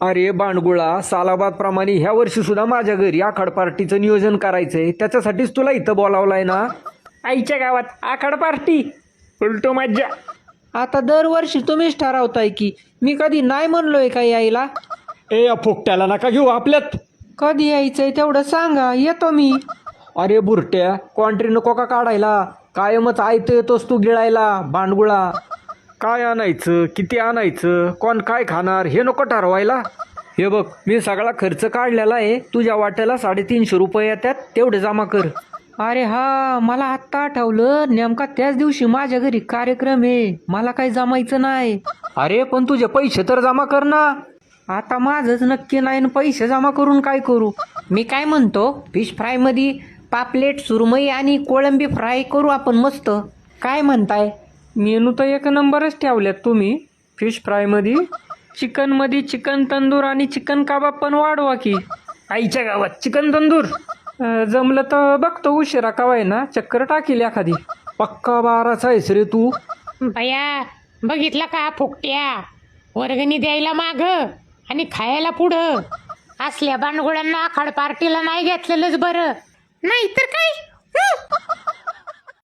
अरे बाणगुळा, सालाबाद प्रमाणे ह्या वर्षी सुद्धा माझ्या घरी आखाड पार्टीचं नियोजन करायचंय. त्याच्यासाठीच तुला इथं बोलावलाय ना. आईच्या गावात आखाड पार्टी, उलटो मज्जा. आता दरवर्षी तुम्हीच ठरवताय की, मी कधी नाही म्हणलोय का यायला? ए या फुकट्याला नका घेऊ आपल्यात. कधी यायचंय तेवढं सांगा, येतो मी. अरे बुरट्या, कॉन्ट्री नको का काढायला? कायमच आयतं येतोस तू गिळायला बांडगुळा. काय आणायचं, किती आणायचं, कोण काय खाणार हे नको ठरवायला. हे बघ, मी सगळा खर्च काढलेला आहे. तुझ्या वाट्याला 350 रुपये येतात, तेवढे जमा कर. अरे हा, मला आत्ता आठवलं, नेमका त्याच दिवशी माझ्या घरी कार्यक्रम आहे, मला काही जमायचं नाही. अरे पण तुझे पैसे तर जमा कर ना. आता माझंच नक्की नाही न पैसे जमा करून काय करू. मी काय म्हणतो, फिश फ्रायमध्ये पापलेट, सुरमई आणि कोळंबी फ्राय करू आपण मस्त. काय म्हणताय? मेनू तर एक नंबरच ठेवल्यात तुम्ही. फिश फ्रायमध्ये, चिकनमध्ये चिकन तंदूर आणि चिकन कबाब पण वाढवा की. आईच्या गावात चिकन तंदूर. जमलं तर बघतो, उशिरा कवाय ना चक्कर टाकील एखादी. पक्का 12चा आहेस रे तू. बया, बघितलं का फुकट्या? वर्गणी द्यायला माग आणि खायला पुढं. असल्या बांडगुळ्यांना आखाड पार्टीला नाही घेतलेलंच बरं. नाही तर काय.